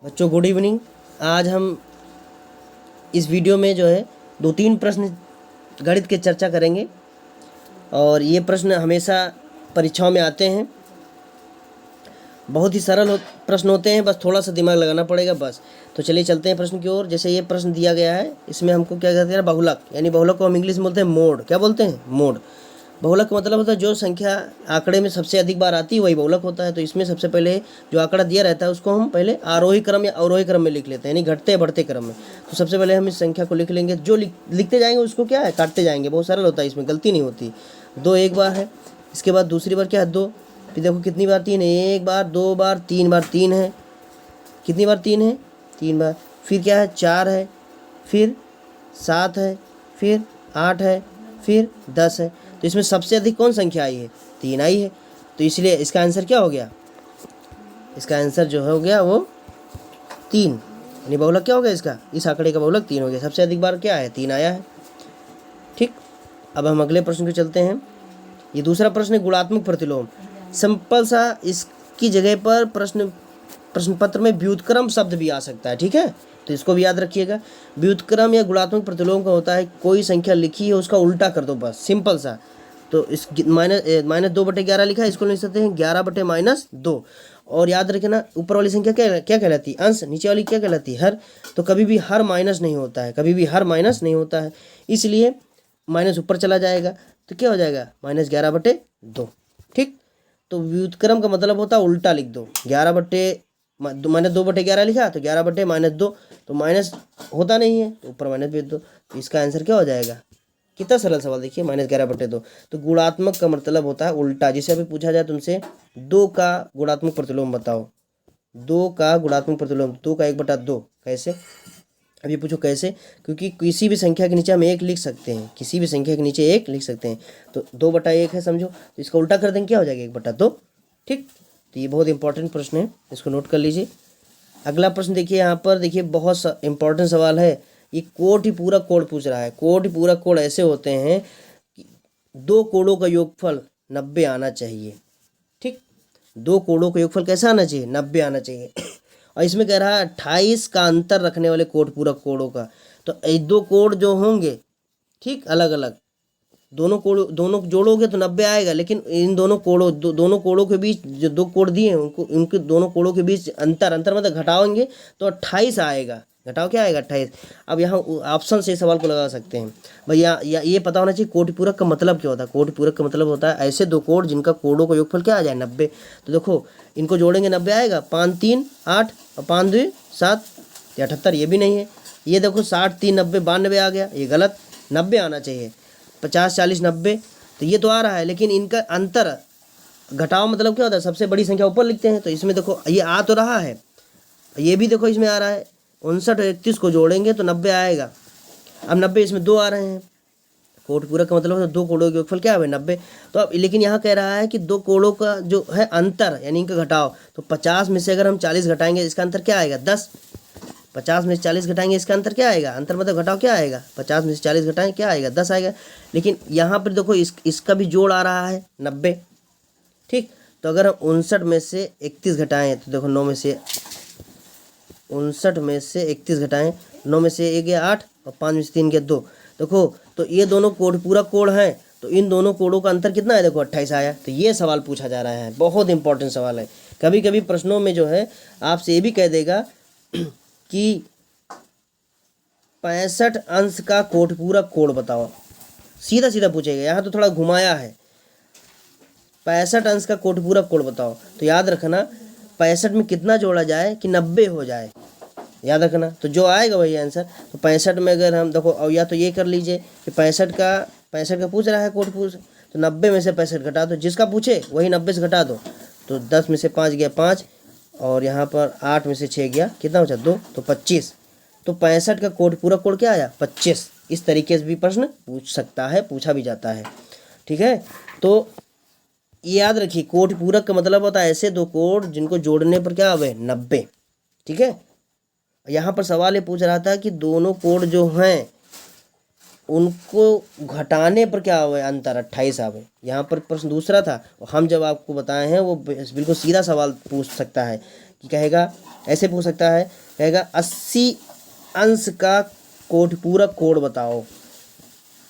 बच्चों good evening. आज हम इस वीडियो में जो है 2-3 प्रश्न गणित के चर्चा करेंगे और ये प्रश्न हमेशा परीक्षाओं में आते हैं। बहुत ही सरल प्रश्न होते हैं, बस थोड़ा सा दिमाग लगाना पड़ेगा बस। तो चलिए चलते हैं प्रश्न की ओर। जैसे ये प्रश्न दिया गया है, इसमें हमको क्या कहते हैं, बहुलक, यानी बहुलक को हम इंग्लिश में बोलते हैं मोड। क्या बोलते हैं? मोड। बहुलक का मतलब होता है जो संख्या आंकड़े में सबसे अधिक बार आती है वही बहुलक होता है। तो इसमें सबसे पहले जो आंकड़ा दिया रहता है उसको हम पहले आरोही क्रम या अवरोही क्रम में लिख लेते हैं, यानी घटते बढ़ते क्रम में। तो सबसे पहले हम इस संख्या को लिख लेंगे, जो लिखते जाएंगे उसको क्या है, काटते जाएंगे। बहुत सरल होता है, इसमें गलती नहीं होती। 2 एक बार है, इसके बाद दूसरी बार क्या है 2, फिर देखो कितनी बार 3 है, 1 बार 2 बार 3 बार 3 है। कितनी बार 3 है? 3 बार। फिर क्या है 4 है, फिर 7 है, फिर 8 है, फिर 10 है। तो इसमें सबसे अधिक कौन संख्या आई है? 3 आई है। तो इसलिए इसका आंसर क्या हो गया? इसका आंसर जो हो गया वो 3, यानी बहुलक क्या हो गया इसका? इस आंकड़े का बहुलक 3 हो गया। सबसे अधिक बार क्या है? 3 आया है। ठीक, अब हम अगले प्रश्न पे चलते हैं। ये दूसरा प्रश्न है गुणात्मक प्रतिलोम। सिंपल सा, इसकी जगह पर प्रश्न पत्र में व्युत्क्रम शब्द भी आ सकता है। ठीक है, तो इसको भी याद रखिएगा। व्युत्क्रम या गुणात्मक प्रतिलोम का होता है कोई संख्या लिखी है उसका उल्टा कर दो, बस सिंपल सा। तो इस -2/11 लिखा है, इसको लिख सकते हैं 11/-2। और याद रखना ऊपर वाली संख्या क्या कहलाती है? अंश। नीचे वाली क्या कहलाती है? हर। तो कभी भी हर माइनस नहीं होता है, कभी भी हर माइनस नहीं होता है, इसलिए माइनस ऊपर चला जाएगा। तो क्या हो जाएगा? -11/2। ठीक, तो व्युत्क्रम का मतलब होता है उल्टा लिख दो। -2/11 लिखा तो 11/-2, तो माइनस होता नहीं है तो ऊपर माइनस भेज दो। तो इसका आंसर क्या हो जाएगा? कितना सरल सवाल देखिए, -11/2। तो गुणात्मक का मतलब होता है उल्टा। जैसे अभी पूछा जाए तुमसे 2 का गुणात्मक प्रतिलोम बताओ, 2 का गुणात्मक प्रतिलोम, 2 का 1/2 कैसे? अब ये पूछो कैसे, क्योंकि किसी भी संख्या के नीचे हम 1 लिख सकते हैं, किसी भी संख्या के नीचे 1 लिख सकते हैं। तो 2/1 है समझो, तो इसका उल्टा कर देंगे, क्या हो जाएगा? 1/2। ठीक, तो ये बहुत इंपॉर्टेंट प्रश्न है, इसको नोट कर लीजिए। अगला प्रश्न देखिए, यहाँ पर देखिए बहुत इंपॉर्टेंट सवाल है। ये कोटि पूरक कोड पूछ रहा है। कोटि पूरक कोड ऐसे होते हैं कि 2 कोड़ों का योगफल 90 आना चाहिए। ठीक, 2 कोड़ों का योगफल कैसा आना चाहिए? 90 आना चाहिए। और इसमें कह रहा है 28 का अंतर रखने वाले कोट पूरक कोड़ों का। तो ये 2 कोड जो होंगे, ठीक, अलग अलग, दोनों जोड़ोगे तो 90 आएगा, लेकिन इन दोनों कोड़ों के बीच जो 2 कोड दिए हैं उनके दोनों कोड़ों के बीच अंतर मतलब घटाओगे तो 28 आएगा। घटाओ क्या आएगा? 28। अब यहाँ ऑप्शन से सवाल को लगा सकते हैं भैया। ये पता होना चाहिए कोटि पूरक का मतलब क्या होता है। कोटि पूरक का मतलब होता है ऐसे 2 कोड जिनका कोड़ों का योगफल क्या आ जाए? 90। तो देखो इनको जोड़ेंगे 90 आएगा। 5 3 8 और 5 2 7, 78। ये भी नहीं है। ये देखो 60 3 90 92 आ गया, ये गलत। 90 आना चाहिए। 50 40 90, तो ये तो आ रहा है, लेकिन इनका अंतर घटाओ मतलब क्या होता है? सबसे बड़ी संख्या ऊपर लिखते हैं। तो इसमें देखो ये आ तो रहा है, ये भी देखो इसमें आ रहा है। 59 और 31 को जोड़ेंगे तो 90 आएगा। अब 90 इसमें 2 आ रहे हैं। कोटि पूरक का मतलब है 2 कोड़ों के योगफल क्या है? 90। तो अब लेकिन यहाँ कह रहा है कि 2 कोड़ों का जो है अंतर, यानी इनका घटाओ। तो 50 में से अगर हम 40 घटाएंगे इसका अंतर क्या आएगा? 10। 50 में से 40 घटाएंगे इसका अंतर क्या आएगा? अंतर मतलब घटाओ क्या आएगा? 50 में से 40 घटाएंगे क्या आएगा? 10 आएगा। लेकिन यहाँ पर देखो इसका भी जोड़ आ रहा है 90। ठीक, तो अगर हम 59 में से 31 घटाएं तो देखो 9 में से 59 में से 31 घटाएं, 9 में से 1 गया 8 और 5 में से 3 गया 2। देखो तो ये दोनों कोड पूरक कोड हैं, तो इन दोनों कोडों का अंतर कितना है? देखो 28 आया। तो ये सवाल पूछा जा रहा है, बहुत इंपॉर्टेंट सवाल है। कभी कभी प्रश्नों में जो है आपसे ये भी कह देगा कि 65 अंश का कोटि पूरक कोड बताओ, सीधा सीधा पूछेगा। यहाँ तो थोड़ा घुमाया है। 65 अंश का कोटि पूरक कोड बताओ, तो याद रखना 65 में कितना जोड़ा जाए कि 90 हो जाए, याद रखना। तो जो आएगा वही आंसर। तो 65 में अगर हम देखो, और या तो ये कर लीजिए कि 65 का पूछ रहा है कोटि पूरक, तो 90 में से 65 घटा दो, जिसका पूछे वही 90 से घटा दो। तो 10 में से 5 गया 5, और यहाँ पर 8 में से 6 गया, कितना बचा? 2, तो 25। तो 65 का कोटि पूरक कोड क्या आया? 25। इस तरीके से भी प्रश्न पूछ सकता है, पूछा भी जाता है। ठीक है, तो ये याद रखिए कोटि पूरक का मतलब होता है ऐसे 2 कोड जिनको जोड़ने पर क्या आवे? 90। ठीक है, यहाँ पर सवाल ये पूछ रहा था कि दोनों कोड जो हैं उनको घटाने पर क्या आवे? अंतर 28 आवे। यहाँ पर प्रश्न दूसरा था, हम जब आपको बताए हैं वो बिल्कुल सीधा सवाल पूछ सकता है कि कहेगा, ऐसे पूछ सकता है, कहेगा 80 अंश का कोटपूरक कोण बताओ।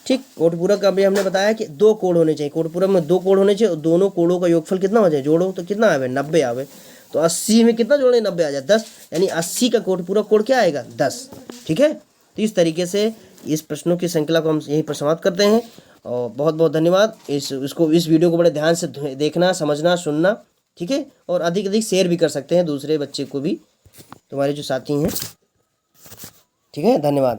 ठीक, कोटपूरक का भी हमने बताया कि 2 कोण होने चाहिए, कोटपूरक में 2 कोण होने चाहिए और दोनों कोणों का योगफल कितना हो जाए, जोड़ो तो कितना आवे, 90 आवे। तो 80 में कितना जोड़े, 90 आ जाए, 10, यानी 80 का कोटपूरक कोण क्या आएगा, 10। ठीक है, तो इस तरीके से इस प्रश्नों की श्रृंखला को हम यहीं पर समाप्त करते हैं। और बहुत बहुत धन्यवाद। इस वीडियो को बड़े ध्यान से देखना, समझना, सुनना। ठीक है, और अधिक अधिक शेयर भी कर सकते हैं दूसरे बच्चे को भी, तुम्हारे जो साथी हैं। ठीक है, धन्यवाद।